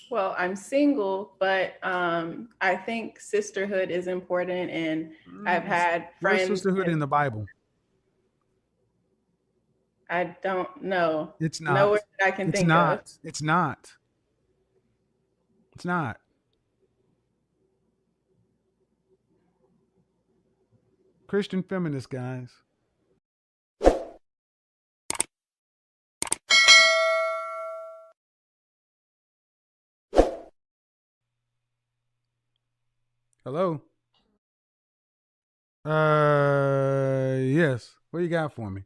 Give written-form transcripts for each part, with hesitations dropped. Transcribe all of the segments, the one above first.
Well, I'm single, but I think sisterhood is important, and I've had Where's friends sisterhood that in the Bible? I don't know It's nowhere not. that I can It's think of. not. It's not. It's not. Christian feminist guys. Hello. Yes. What you got for me?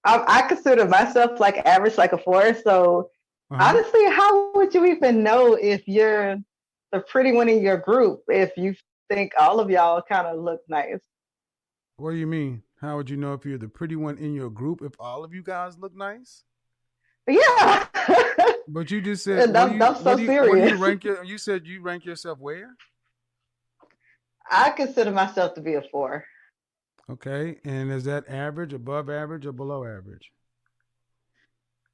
I consider myself like average, like a four. So Uh huh. honestly, how would you even know if you're the pretty one in your group if you think all of y'all kind of look nice? What do you mean? How would you know if you're the pretty one in your group if all of you guys look nice? Yeah. But you just said, And I'm so what do you serious. rank your? You said you rank yourself where? I consider myself to be a four. Okay, and is that average, above average, or below average?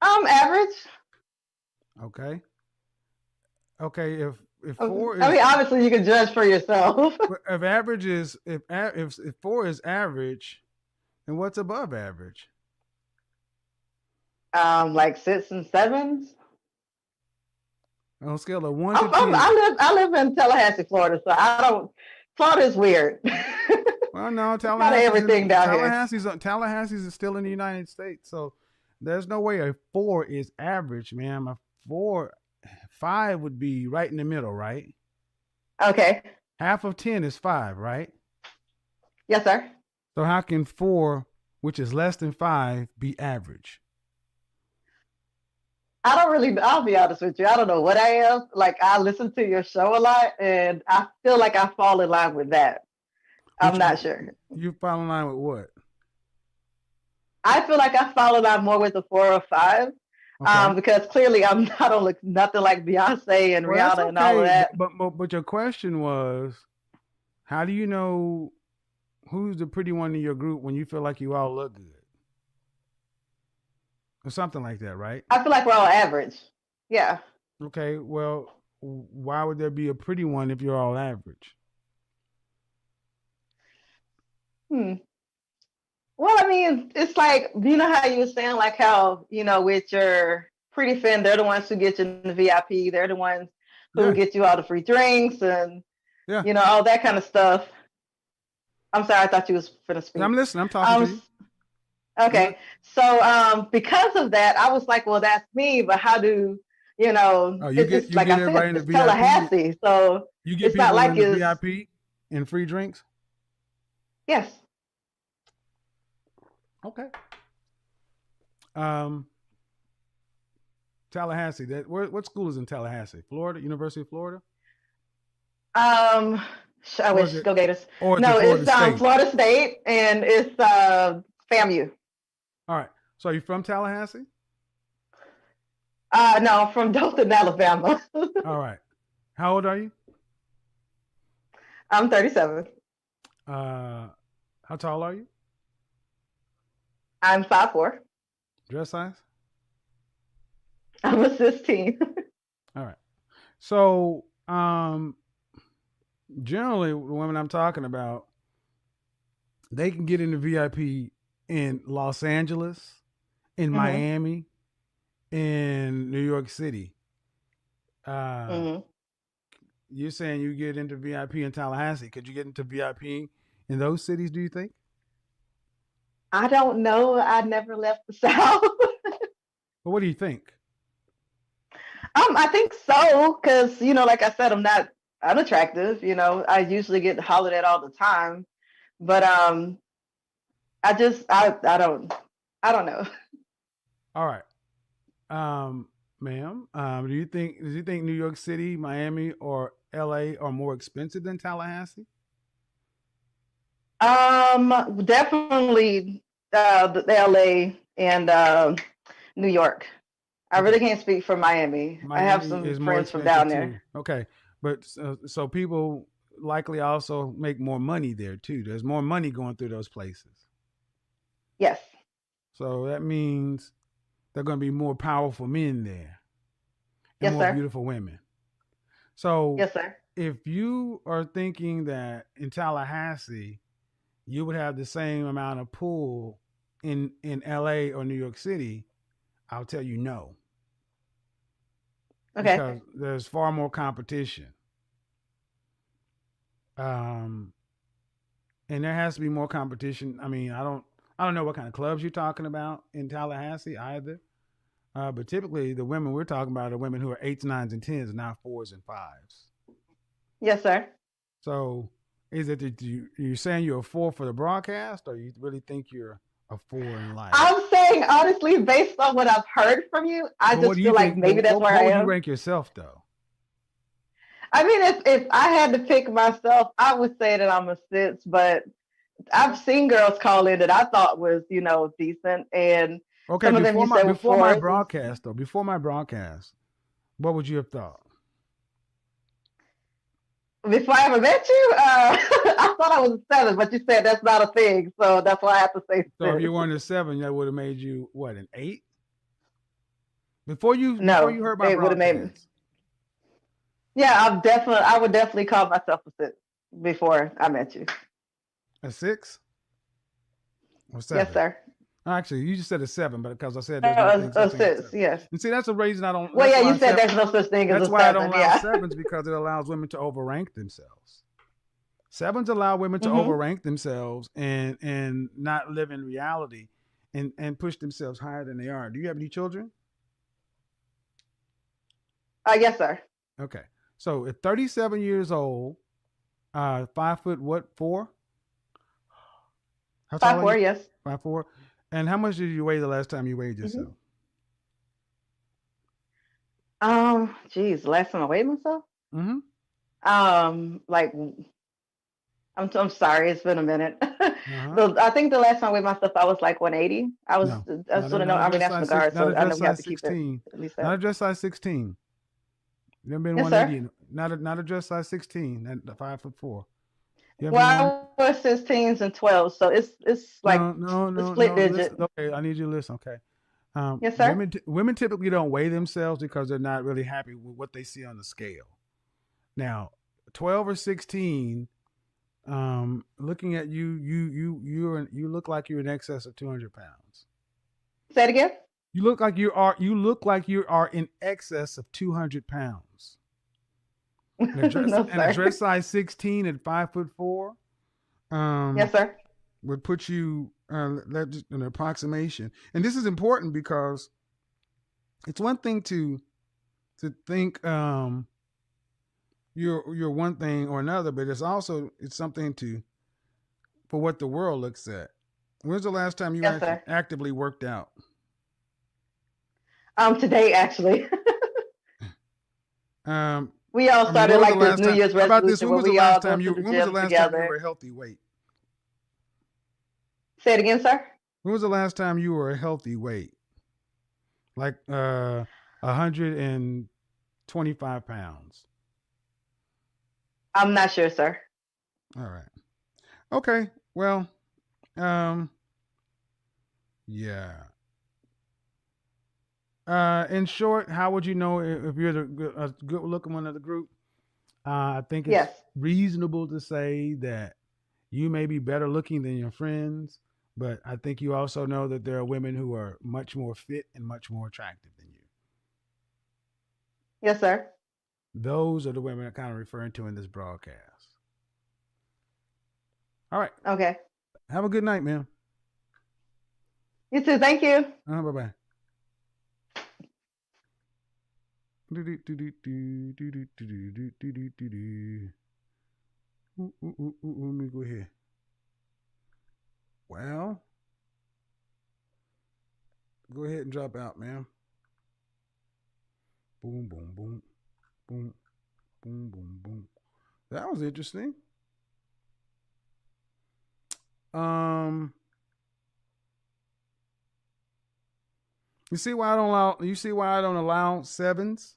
I'm average. Okay. Okay. If four I is mean, obviously, you can judge for yourself. if average is if four is average, then what's above average? Like six and sevens. On a scale of 1 to 10. I live in Tallahassee, Florida, so I don't. Florida is weird. Well, no, It's kind of everything down here. Tallahassee's still in the United States, so there's no way a four is average, man. A four, five would be right in the middle, right? Okay. Half of 10 is five, right? Yes, sir. So how can four, which is less than five, be average? I don't really, I'll be honest with you. I don't know what I am. Like, I listen to your show a lot, and I feel like I fall in line with that. I'm Which not sure. you fall in line with what? I feel like I fall in line more with the 4 or 5, Okay. because clearly I don't look nothing like Beyonce and Well, that's Rihanna and all of okay, that. but your question was, how do you know who's the pretty one in your group when you feel like you all look good, or something like that, right? I feel like we're all average. Yeah. Okay, well, why would there be a pretty one if you're all average? Hmm. Well, I mean, it's like, you know how you were saying, like how, with your pretty friend, they're the ones who get you in the VIP. They're the ones who Yeah, get you all the free drinks and, yeah. all that kind of stuff. I'm sorry, I thought you was going to I'm speak. listening. I'm talking to Um, you. I'm li- okay. So because of that, I was like, well, that's me, but how do, oh, it's you like get I said, everybody in the it's VIP. Tallahassee. So You get it's not people in like the it's, VIP and free drinks. yes. Okay. Um, Tallahassee. What school is in Tallahassee? Florida, University of Florida, Um, I or is wish it go Gators. or is it No, Florida it's State? Florida State and it's FAMU. All right. So are you from Tallahassee? No, I'm from Dothan, Alabama. All right. How old are you? I'm 37. Uh, how tall are you? I'm 5'4". Dress size? I'm a 16. All right. So, generally, the women I'm talking about, they can get into VIP in Los Angeles, in hmm Miami, in New York City. Uh, hmm you're saying you get into VIP in Tallahassee. Could you get into VIP in those cities, do you think? I don't know. I never left the South. Well, what do you think? I think so, because like I said, I'm not unattractive. I usually get hollered at all the time, but I don't know. All right. Um, ma'am, do you think New York City, Miami, or LA are more expensive than Tallahassee? Definitely the LA and New York. I Okay. really can't speak for Miami. I have Miami some is more friends from expensive down there. too. Okay. But so people likely also make more money there too. There's more money going through those places. Yes. So that means there are going to be more powerful men there and Yes, more sir. beautiful women. So Yes, sir. if you are thinking that in Tallahassee, you would have the same amount of pull in LA or New York City, I'll tell you no. Okay. Because there's far more competition. And there has to be more competition. I mean, I don't know what kind of clubs you're talking about in Tallahassee either. But typically the women we're talking about are women who are 8s, 9s, and 10s, not 4s and 5s. Yes, sir. So is it that you're saying you're a 4 for the broadcast, or you really think you're a 4 in life? I'm saying honestly, based on what I've heard from you, I But what just do you feel like think? maybe that's where What I would you am. rank yourself though? I mean, if I had to pick myself, I would say that I'm a 6, but I've seen girls call in that I thought was, decent, and Okay, some of them you said were before my 4s. broadcast though, before my broadcast, what would you have thought? Before I ever met you, I thought I was a 7, but you said that's not a thing, so that's why I have to say So if 6. you weren't a 7, that would have made you what, an 8? Before No, you heard my it would have made me. broadcast, Yeah, I would definitely call myself a 6 before I met you. a 6 or 7? Yes, sir. Actually, you just said a 7, but because I said there's no thing A such thing as 6, 7. yes. And see, that's the reason I don't. Well, That's yeah, why you said there's no such thing as That's a why I don't 7, allow yeah. 7s, because it allows women to overrank themselves. 7s allow women to overrank themselves and not live in reality and push themselves higher than they are. Do you have any children? Yes, sir. Okay. So at 37 years old, 5 foot what, 4? How tall are 5'4", you? yes. 5'4". And how much did you weigh the last time you weighed yourself? Geez, last time I weighed myself? Like, I'm sorry, it's been a minute. I think the last time I weighed myself, I was like 180. I was doing Army National Guard, so I know we have to keep it at least that. Not a dress size 16. You never been Yes, 180. sir. Not a dress size 16. 5'4". Well, I was 16s and 12s, so it's like a split digit. Listen, okay, I need you to listen. Okay. Yes, sir. Women typically don't weigh themselves because they're not really happy with what they see on the scale. Now, 12 or 16, looking at you look like you're in excess of 200 pounds. Say it again. You look like you are in excess of 200 pounds. And a dress size 16 at 5'4". Yes, sir. Would put you that's an approximation. And this is important because it's one thing to think you're one thing or another, but it's something for what the world looks at. When's the last time you actively worked out? Today actually. We all started this New Year's resolution. How about this? When was the last time you were a healthy weight? Say it again, sir. When was the last time you were a healthy weight? Like 125 pounds. I'm not sure, sir. All right. Okay. Well, yeah. In short, how would you know if you're a good looking one of the group? I think it's reasonable to say that you may be better looking than your friends, but I think you also know that there are women who are much more fit and much more attractive than you. Yes, sir. Those are the women I'm kind of referring to in this broadcast. All right. Okay. Have a good night, ma'am. You too. Thank you. Bye-bye. Let me go here. Well, go ahead and drop out, ma'am. Boom, boom, boom, boom, boom, boom, boom. That was interesting. You see why I don't allow 7s?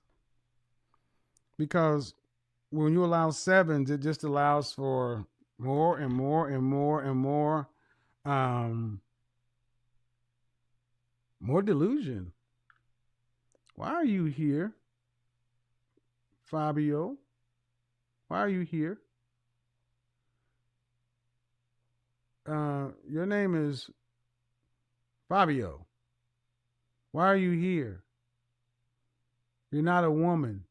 Because when you allow 7s, it just allows for more and more and more and more More delusion. Why are you here, Fabio? Why are you here? Your name is Fabio. Why are you here? You're not a woman.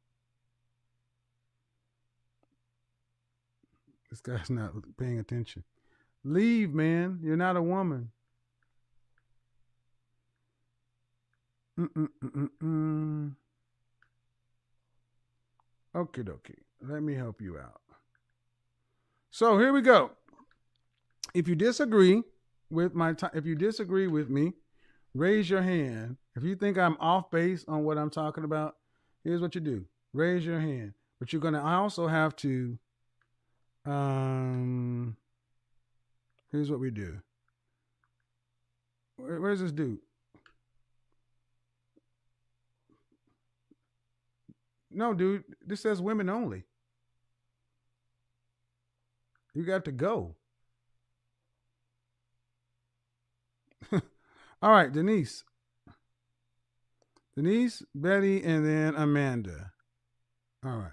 This guy's not paying attention. Leave, man. You're not a woman. Mm-mm-mm-mm. Okie dokie. Let me help you out. So here we go. If you disagree with if you disagree with me, raise your hand. If you think I'm off base on what I'm talking about, here's what you do. Raise your hand. But you're gonna also have to here's what we do. Where's this dude? No, dude, this says women only. You got to go. All right, Denise, Betty, and then Amanda. All right.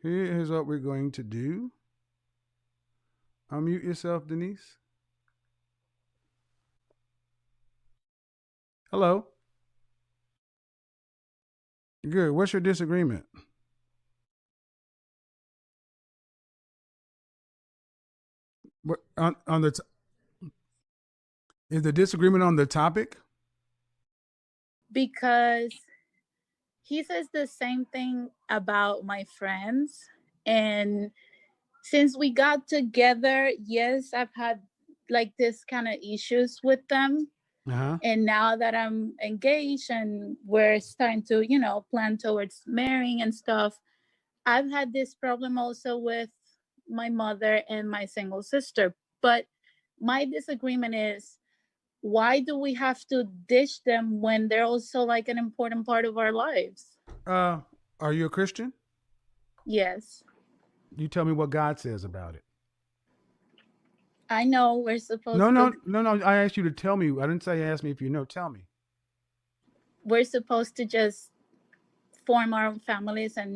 Here's what we're going to do. Unmute yourself, Denise. Hello. Good. What's your disagreement? What on the is the disagreement on the topic? Because he says the same thing about my friends, and since we got together, yes, I've had like this kind of issues with them. And now that I'm engaged and we're starting to, plan towards marrying and stuff, I've had this problem also with my mother and my single sister. But my disagreement is, why do we have to ditch them when they're also like an important part of our lives? Are you a Christian? Yes. You tell me what God says about it. I know we're supposed to. No. I asked you to tell me. I didn't say ask me if you know. Tell me. We're supposed to just form our own families and,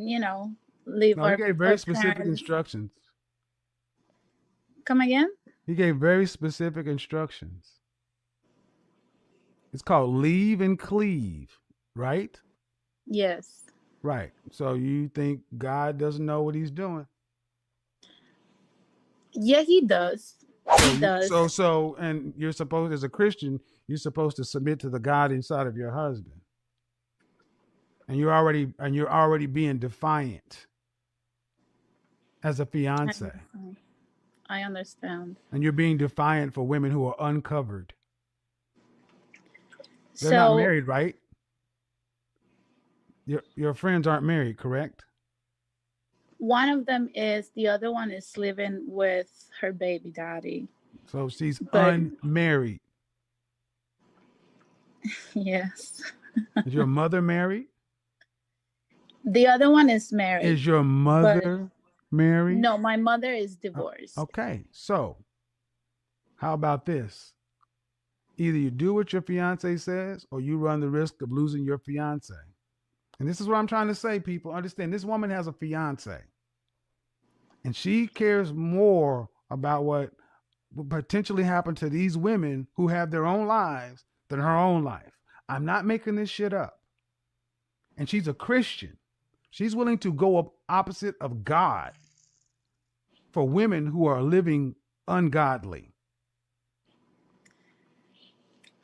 live our. He gave very specific instructions. Come again? He gave very specific instructions. It's called leave and cleave, right? Yes. Right. So you think God doesn't know what he's doing? Yeah, he does. He does. So, and you're supposed, as a Christian, you're supposed to submit to the God inside of your husband. And you're already being defiant as a fiance. I understand. And you're being defiant for women who are uncovered. They're not married, right? Your friends aren't married, correct? One of them is. The other one is living with her baby daddy. So she's unmarried. Yes. Is your mother married? The other one is married. Is your mother married? No, my mother is divorced. Okay. So how about this? Either you do what your fiance says or you run the risk of losing your fiance. And this is what I'm trying to say, people. Understand, this woman has a fiance. And she cares more about what will potentially happen to these women who have their own lives than her own life. I'm not making this shit up. And she's a Christian. She's willing to go up opposite of God for women who are living ungodly.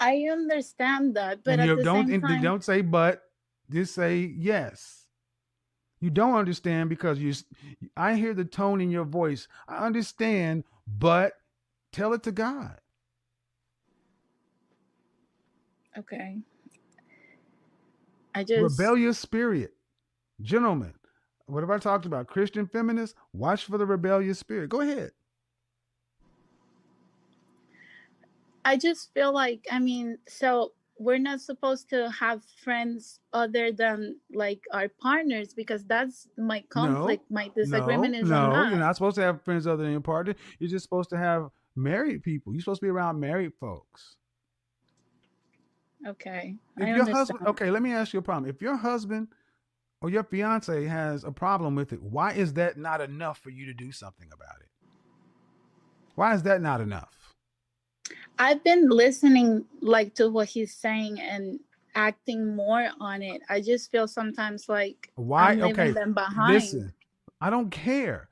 I understand that, but at the same time, don't say but, just say yes. You don't understand because I hear the tone in your voice. I understand, but tell it to God. Okay. Rebellious spirit. Gentlemen, what have I talked about? Christian feminists, watch for the rebellious spirit. Go ahead. I just feel like, so we're not supposed to have friends other than like our partners, because that's my conflict. My disagreement is on that. You're not supposed to have friends other than your partner. You're just supposed to have married people. You're supposed to be around married folks. Okay. If I your understand. husband, okay, let me ask you a problem. If your husband or your fiance has a problem with it, why is that not enough for you to do something about it? Why is that not enough? I've been listening like to what he's saying and acting more on it. I just feel sometimes like Why? I'm leaving Okay, them behind. listen, I don't care.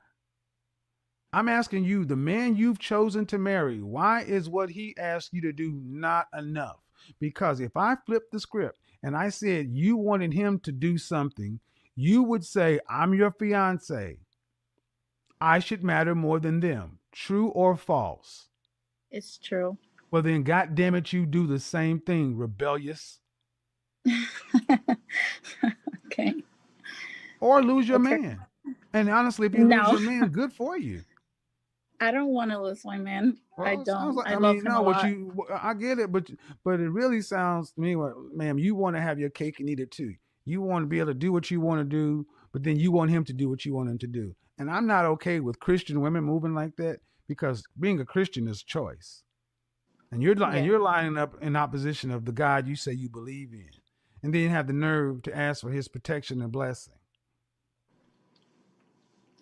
I'm asking you, the man you've chosen to marry, why is what he asked you to do not enough? Because if I flipped the script and I said you wanted him to do something, you would say, I'm your fiance. I should matter more than them. True or false? It's true. Well, then, God damn it, you do the same thing, rebellious. Okay. Or lose your Okay. man. And honestly, if you lose No, your man, good for you. I don't want to lose my man. Well, I it sounds don't. like, I love him a lot. I get it, but it really sounds to me like, ma'am, you want to have your cake and eat it too. You want to be able to do what you want to do, but then you want him to do what you want him to do. And I'm not okay with Christian women moving like that, because being a Christian is choice. And you're lining up in opposition of the God you say you believe in, and then you have the nerve to ask for his protection and blessing.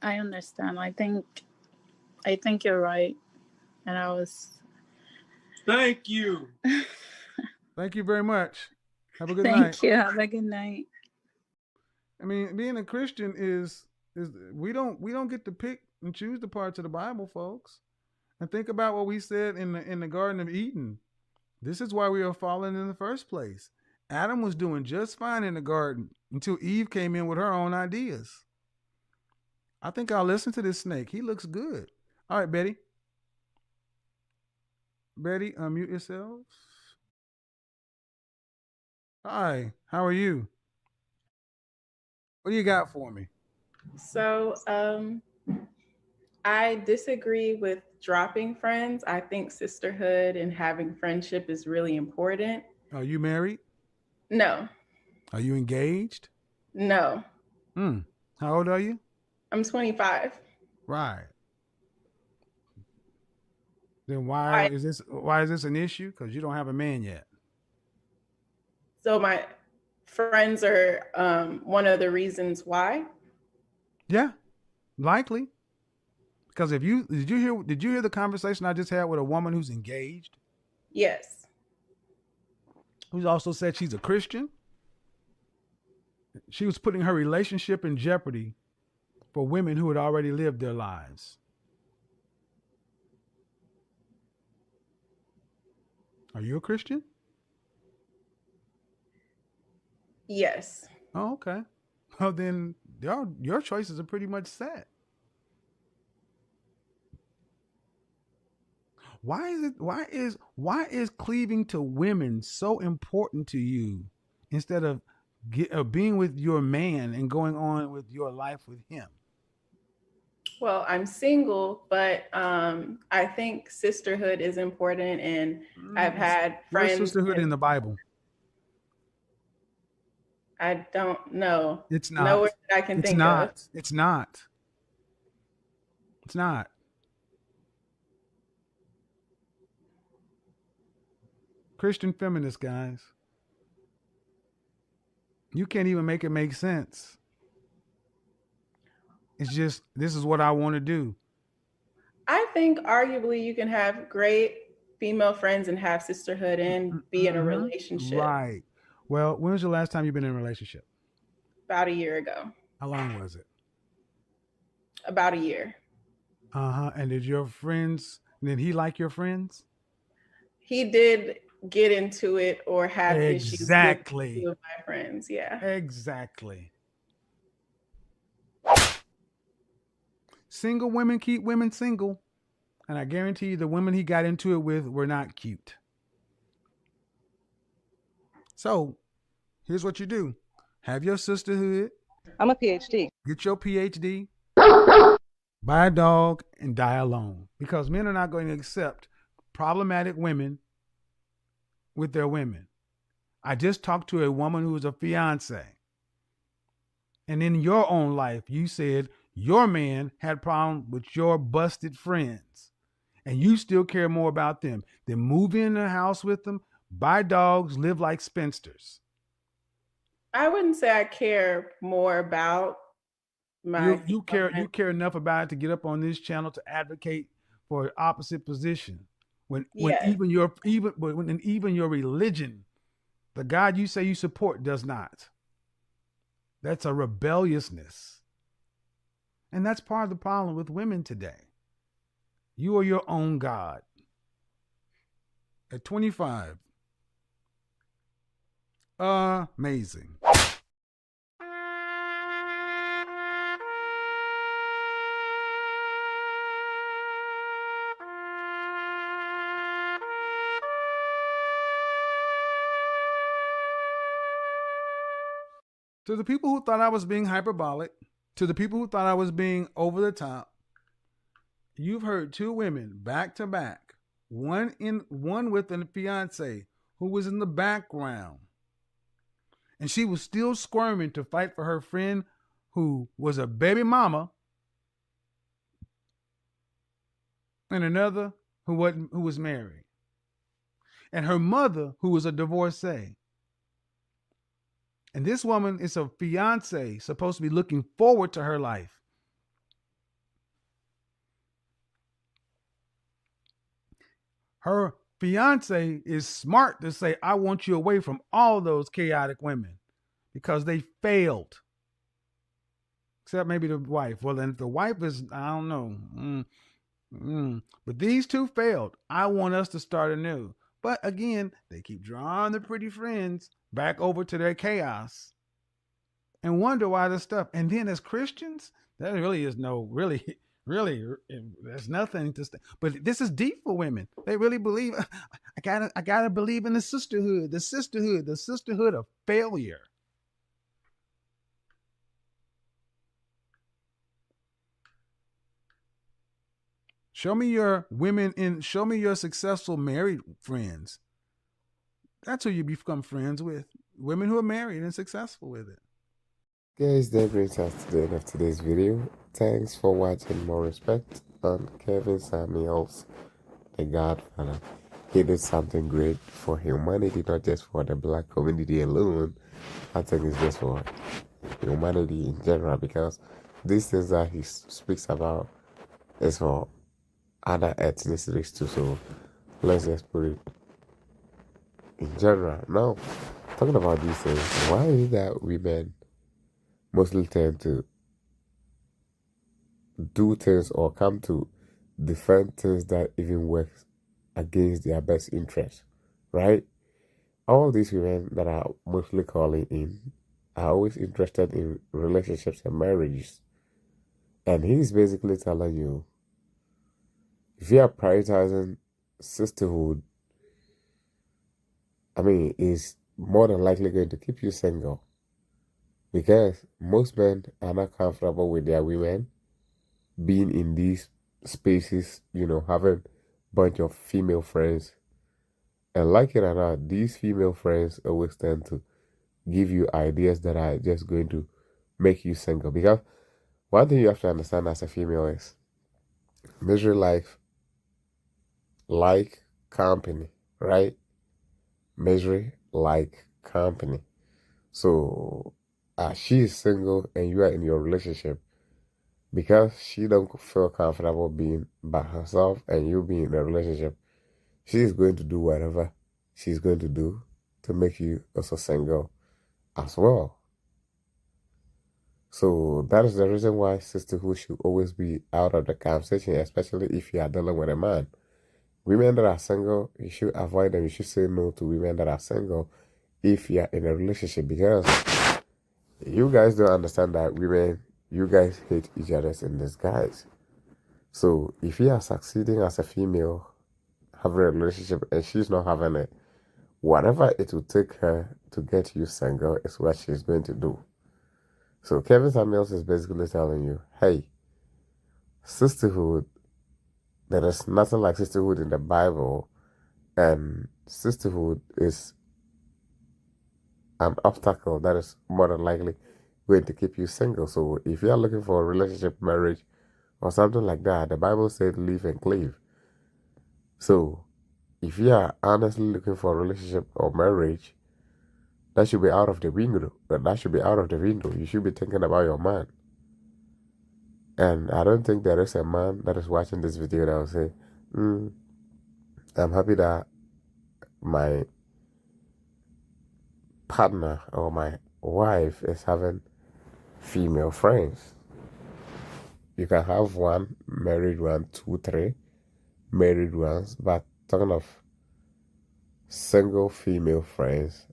I understand. I think you're right. And I was. Thank you. Thank you very much. Have a good night. Thank you. Have a good night. I mean, being a Christian is we don't get to pick and choose the parts of the Bible, folks. And think about what we said in the Garden of Eden. This is why we are fallen in the first place. Adam was doing just fine in the garden until Eve came in with her own ideas. I think I'll listen to this snake. He looks good. All right, Betty. Betty, unmute yourself. Hi, how are you? What do you got for me? So, I disagree with dropping friends. I think sisterhood and having friendship is really important. Are you married? No. Are you engaged? No. How old are you? I'm 25. Right. Then why is this an issue? Because you don't have a man yet. So my friends are one of the reasons why. Yeah, likely. Because did you hear the conversation I just had with a woman who's engaged? Yes. Who's also said she's a Christian. She was putting her relationship in jeopardy for women who had already lived their lives. Are you a Christian? Yes. Oh, okay. Well, then your choices are pretty much set. Why is cleaving to women so important to you instead of being with your man and going on with your life with him? Well, I'm single, but I think sisterhood is important, and I've had friends. Where's sisterhood in the Bible? I don't know. It's not. Nowhere that I can think of. It's not. It's not. Christian feminist, guys. You can't even make it make sense. It's just, this is what I want to do. I think arguably you can have great female friends and have sisterhood and be in a relationship. Right. Well, when was the last time you've been in a relationship? About a year ago. How long was it? About a year. And did he like your friends? He did get into it or have issues with two of my friends. Yeah. Exactly. Single women keep women single. And I guarantee you the women he got into it with were not cute. So here's what you do. Have your sisterhood. I'm a PhD. Get your PhD. Buy a dog and die alone. Because men are not going to accept problematic women with their women. I just talked to a woman who was a fiance. And in your own life, you said your man had problems with your busted friends. And you still care more about them. Then move in the house with them, buy dogs, live like spinsters. I wouldn't say I care more about my You care enough about it to get up on this channel to advocate for opposite position. When Yes. even your religion, the God you say you support, does not. That's a rebelliousness. And that's part of the problem with women today. You are your own God. At 25. Amazing. To the people who thought I was being hyperbolic, to the people who thought I was being over the top, you've heard two women back to back, one with a fiance who was in the background. And she was still squirming to fight for her friend who was a baby mama, and another who was married. And her mother who was a divorcee. And this woman is a fiance supposed to be looking forward to her life. Her fiance is smart to say, I want you away from all those chaotic women because they failed. Except maybe the wife. Well, then if the wife is, I don't know. But these two failed. I want us to start anew. But again, they keep drawing the pretty friends back over to their chaos and wonder why this stuff. And then as Christians, there really is no, really, there's nothing to stay. But this is deep for women. They really believe, I gotta believe in the sisterhood of failure. Show me your successful married friends. That's who you become friends with. Women who are married and successful with it. Guys, that brings us to the end of today's video. Thanks for watching. More respect on Kevin Samuels, the Godfather. He did something great for humanity, not just for the black community alone. I think it's just for humanity in general, because these things that he speaks about is for other ethnicities too. So let's just put it in general. Now, talking about these things, why is it that women mostly tend to do things or come to defend things that even work against their best interest, right? All these women that are mostly calling in are always interested in relationships and marriages. And he's basically telling you, if you are prioritizing sisterhood, is more than likely going to keep you single. Because most men are not comfortable with their women being in these spaces, having a bunch of female friends. And like it or not, these female friends always tend to give you ideas that are just going to make you single. Because one thing you have to understand as a female is misery life like company, right? Misery like company. So she is single and you are in your relationship, because she don't feel comfortable being by herself and you being in a relationship, she is going to do whatever she's going to do to make you also single as well. So that is the reason why sisterhood should always be out of the conversation, especially if you are dealing with a man. Women that are single, you should avoid them. You should say no to women that are single if you are in a relationship, because you guys don't understand that women, you guys hate each other in disguise. So if you are succeeding as a female, having a relationship, and she's not having it, whatever it will take her to get you single is what she's going to do. So Kevin Samuels is basically telling you, hey, sisterhood, there is nothing like sisterhood in the Bible, and sisterhood is an obstacle that is more than likely going to keep you single. So if you are looking for a relationship, marriage, or something like that, the Bible said live and cleave. So if you are honestly looking for a relationship or marriage, that should be out of the window. But that should be out of the window. You should be thinking about your man. And I don't think there is a man that is watching this video that will say, I'm happy that my partner or my wife is having female friends. You can have one, married one, 2, 3 married ones, but talking of single female friends,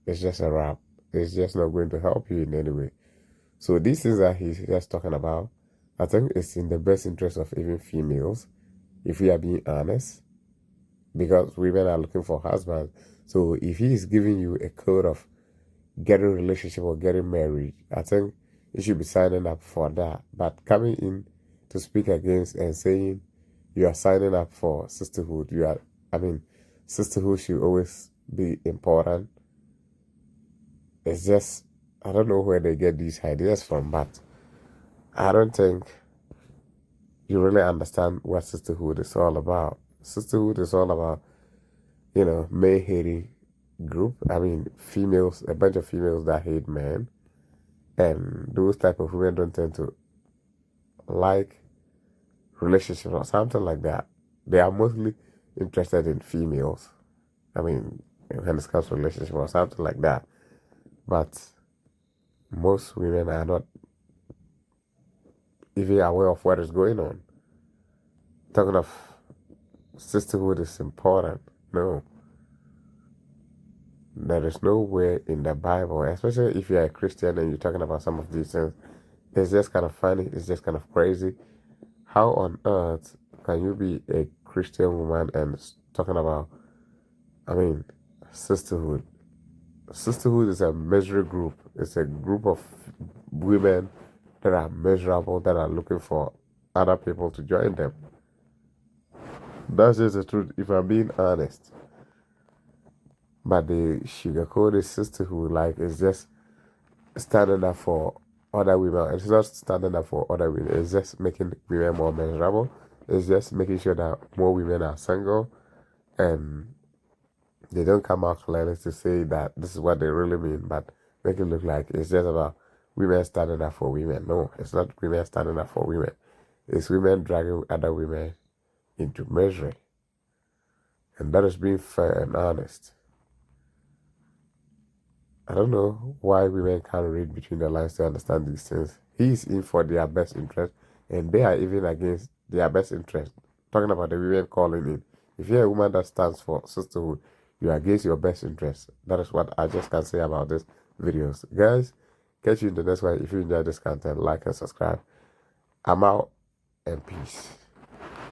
it's just a wrap. It's just not going to help you in any way. So these things that he's just talking about, I think it's in the best interest of even females, if we are being honest, because women are looking for husbands. So if he is giving you a code of getting a relationship or getting married, I think you should be signing up for that. But coming in to speak against and saying you are signing up for sisterhood, sisterhood should always be important. It's just, I don't know where they get these ideas from, but I don't think you really understand what sisterhood is all about. Sisterhood is all about, men hating group. Females, a bunch of females that hate men. And those type of women don't tend to like relationships or something like that. They are mostly interested in females. When it comes to relationship or something like that. But most women are not even aware of what is going on. Talking of sisterhood is important. No. There is nowhere in the Bible, especially if you're a Christian and you're talking about some of these things. It's just kind of funny. It's just kind of crazy. How on earth can you be a Christian woman and talking about, sisterhood? Sisterhood is a misery group. It's a group of women that are miserable, that are looking for other people to join them. That's just the truth, if I'm being honest. But the sugarcoated sisterhood, it's just standing up for other women. It's not standing up for other women. It's just making women more miserable. It's just making sure that more women are single and they don't come out clearly to say that this is what they really mean, but make it look like it's just about women standing up for women. No, it's not women standing up for women. It's women dragging other women into misery. And that is being fair and honest. I don't know why women can't read between the lines to understand these things. He is in for their best interest, and they are even against their best interest. Talking about the women calling in. If you're a woman that stands for sisterhood, you are against your best interest. That is what I just can say about this videos. Guys, catch you in the next one. If you enjoyed this content, like and subscribe. I'm out, and peace.